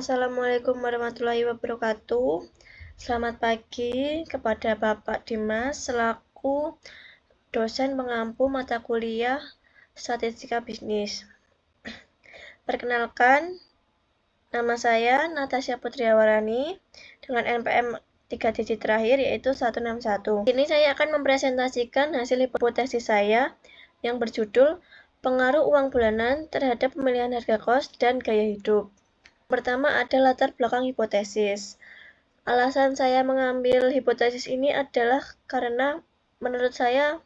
Assalamualaikum warahmatullahi wabarakatuh. Selamat pagi kepada Bapak Dimas selaku dosen pengampu mata kuliah Statistika Bisnis. Perkenalkan, nama saya Natasha Putriawarani dengan NPM 3 digit terakhir yaitu 161. Ini saya akan mempresentasikan hasil hipotesis saya yang berjudul pengaruh uang bulanan terhadap pemilihan harga kos dan gaya hidup. Pertama ada latar belakang hipotesis. Alasan saya mengambil hipotesis ini adalah karena menurut saya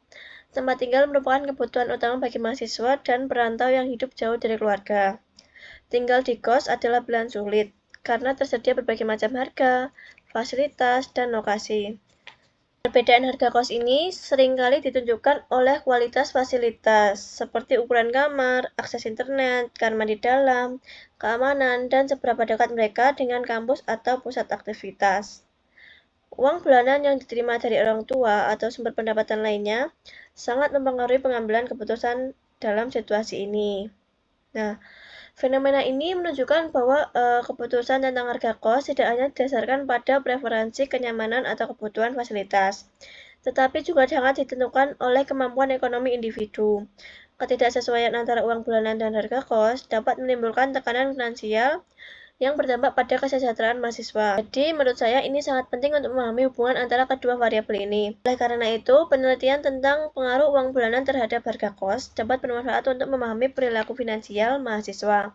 tempat tinggal merupakan kebutuhan utama bagi mahasiswa dan perantau yang hidup jauh dari keluarga. Tinggal di kos adalah pilihan sulit karena tersedia berbagai macam harga, fasilitas, dan lokasi. Perbedaan harga kos ini seringkali ditunjukkan oleh kualitas fasilitas, seperti ukuran kamar, akses internet, kamar di dalam, keamanan, dan seberapa dekat mereka dengan kampus atau pusat aktivitas. Uang bulanan yang diterima dari orang tua atau sumber pendapatan lainnya sangat mempengaruhi pengambilan keputusan dalam situasi ini. Nah, fenomena ini menunjukkan bahwa keputusan tentang harga kos tidak hanya didasarkan pada preferensi kenyamanan atau kebutuhan fasilitas, tetapi juga sangat ditentukan oleh kemampuan ekonomi individu. Ketidaksesuaian antara uang bulanan dan harga kos dapat menimbulkan tekanan finansial yang berdampak pada kesejahteraan mahasiswa. Jadi, menurut saya ini sangat penting untuk memahami hubungan antara kedua variabel ini. Oleh karena itu, penelitian tentang pengaruh uang bulanan terhadap harga kos dapat bermanfaat untuk memahami perilaku finansial mahasiswa.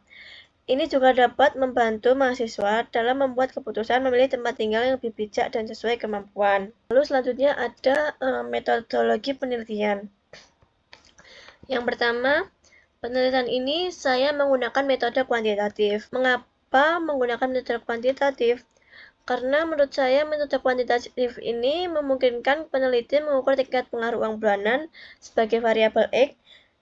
Ini juga dapat membantu mahasiswa dalam membuat keputusan memilih tempat tinggal yang lebih bijak dan sesuai kemampuan. Lalu selanjutnya ada metodologi penelitian. Yang pertama, penelitian ini saya menggunakan metode kuantitatif. Mengapa menggunakan metode kuantitatif? Karena menurut saya metode kuantitatif ini memungkinkan peneliti mengukur tingkat pengaruh uang bulanan sebagai variabel X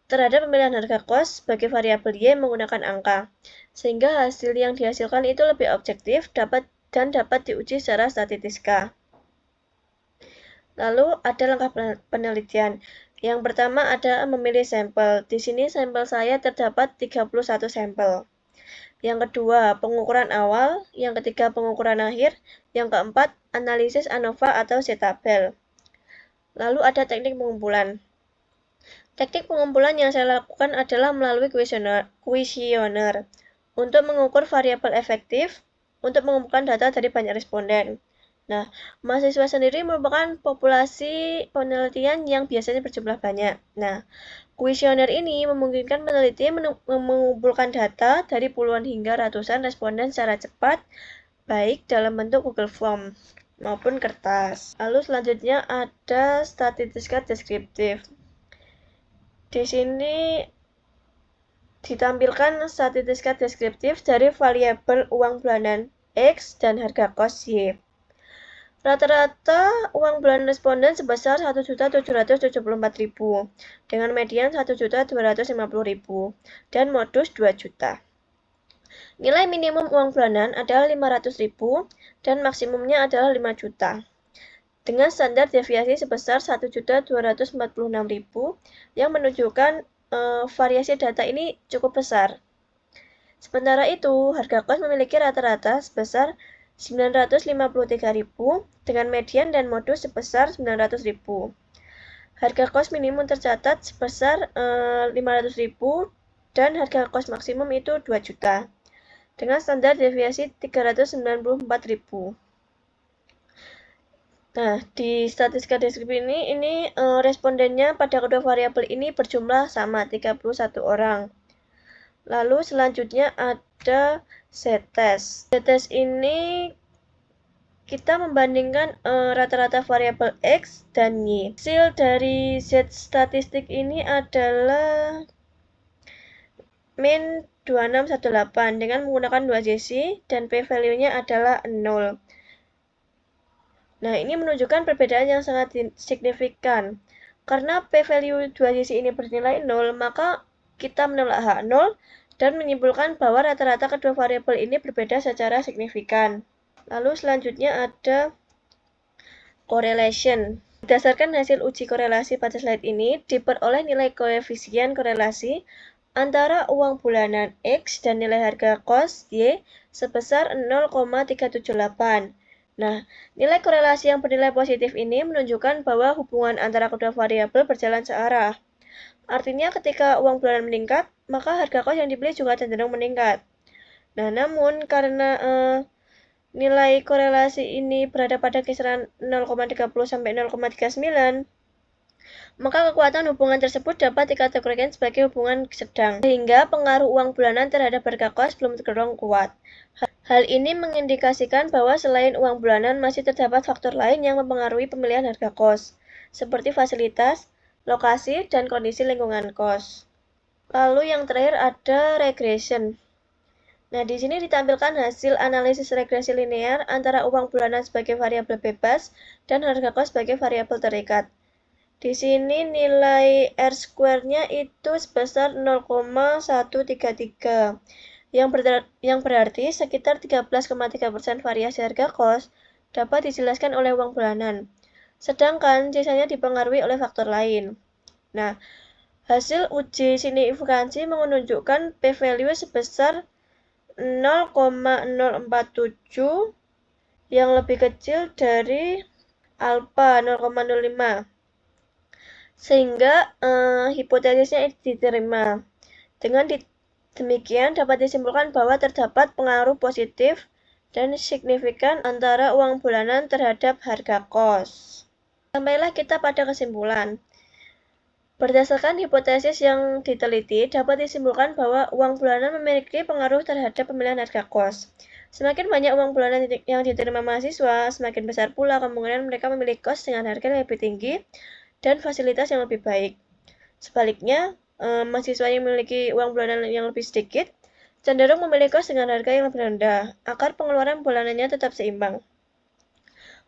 terhadap pemilihan harga kos sebagai variabel Y menggunakan angka, sehingga hasil yang dihasilkan itu lebih objektif dapat diuji secara statistika. Lalu ada langkah penelitian. Yang pertama ada memilih sampel. Di sini sampel saya terdapat 31 sampel. Yang kedua, pengukuran awal. Yang ketiga, pengukuran akhir. Yang keempat, analisis ANOVA atau Z-tabel. Lalu ada teknik pengumpulan. Teknik pengumpulan yang saya lakukan adalah melalui kuesioner untuk mengukur variabel efektif untuk mengumpulkan data dari banyak responden. Nah, mahasiswa sendiri merupakan populasi penelitian yang biasanya berjumlah banyak. Nah, kuesioner ini memungkinkan peneliti mengumpulkan data dari puluhan hingga ratusan responden secara cepat, baik dalam bentuk Google Form maupun kertas. Lalu selanjutnya ada statistika deskriptif. Di sini ditampilkan statistika deskriptif dari variabel uang bulanan X dan harga kos Y. Rata-rata uang bulanan responden sebesar 1.774.000 dengan median 1.250.000 dan modus 2 juta. Nilai minimum uang bulanan adalah 500.000 dan maksimumnya adalah 5 juta. Dengan standar deviasi sebesar 1.246.000 yang menunjukkan variasi data ini cukup besar. Sementara itu, harga kos memiliki rata-rata sebesar 953.000 dengan median dan modus sebesar 900.000. Harga kos minimum tercatat sebesar 500.000 dan harga kos maksimum itu 2 juta dengan standar deviasi 394.000. Nah, di statistika deskripsi ini respondennya pada kedua variabel ini berjumlah sama 31 orang. Lalu selanjutnya ada Z-test. Z-test ini kita membandingkan rata-rata variabel X dan Y. Hasil dari Z statistik ini adalah min 2618 dengan menggunakan 2 JC dan p-value-nya adalah 0. Nah, ini menunjukkan perbedaan yang sangat signifikan. Karena p-value 2 JC ini bernilai 0, maka kita menolak H0 dan menyimpulkan bahwa rata-rata kedua variabel ini berbeda secara signifikan. Lalu selanjutnya ada correlation. Berdasarkan hasil uji korelasi pada slide ini, diperoleh nilai koefisien korelasi antara uang bulanan X dan nilai harga kos Y sebesar 0,378. Nah, nilai korelasi yang bernilai positif ini menunjukkan bahwa hubungan antara kedua variabel berjalan searah. Artinya ketika uang bulanan meningkat, maka harga kos yang dibeli juga cenderung meningkat. Nah, namun karena nilai korelasi ini berada pada kisaran 0,30 sampai 0,39, maka kekuatan hubungan tersebut dapat dikategorikan sebagai hubungan sedang, sehingga pengaruh uang bulanan terhadap harga kos belum tergolong kuat. Hal ini mengindikasikan bahwa selain uang bulanan masih terdapat faktor lain yang mempengaruhi pemilihan harga kos, seperti fasilitas, lokasi, dan kondisi lingkungan kos. Lalu yang terakhir ada regression. Nah, di sini ditampilkan hasil analisis regresi linear antara uang bulanan sebagai variabel bebas dan harga kos sebagai variabel terikat. Di sini nilai R-square-nya itu sebesar 0,133. Yang berarti sekitar 13,3% variasi harga kos dapat dijelaskan oleh uang bulanan, sedangkan sisanya dipengaruhi oleh faktor lain. Nah, hasil uji signifikansi menunjukkan p-value sebesar 0,047 yang lebih kecil dari alpha 0,05, sehingga hipotesisnya diterima. Dengan demikian dapat disimpulkan bahwa terdapat pengaruh positif dan signifikan antara uang bulanan terhadap harga kos. Sampailah kita pada kesimpulan. Berdasarkan hipotesis yang diteliti, dapat disimpulkan bahwa uang bulanan memiliki pengaruh terhadap pemilihan harga kos. Semakin banyak uang bulanan yang diterima mahasiswa, semakin besar pula kemungkinan mereka memilih kos dengan harga yang lebih tinggi dan fasilitas yang lebih baik. Sebaliknya, mahasiswa yang memiliki uang bulanan yang lebih sedikit cenderung memilih kos dengan harga yang lebih rendah, agar pengeluaran bulanannya tetap seimbang.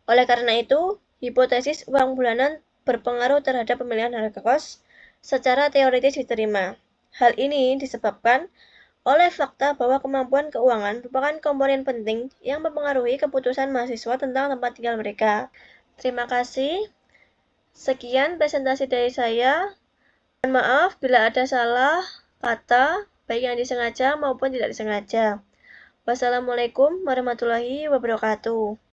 Oleh karena itu, hipotesis uang bulanan berpengaruh terhadap pemilihan harga kos secara teoritis diterima. Hal ini disebabkan oleh fakta bahwa kemampuan keuangan merupakan komponen penting yang mempengaruhi keputusan mahasiswa tentang tempat tinggal mereka. Terima kasih. Sekian presentasi dari saya. Mohon maaf bila ada salah kata, baik yang disengaja maupun tidak disengaja. Wassalamualaikum warahmatullahi wabarakatuh.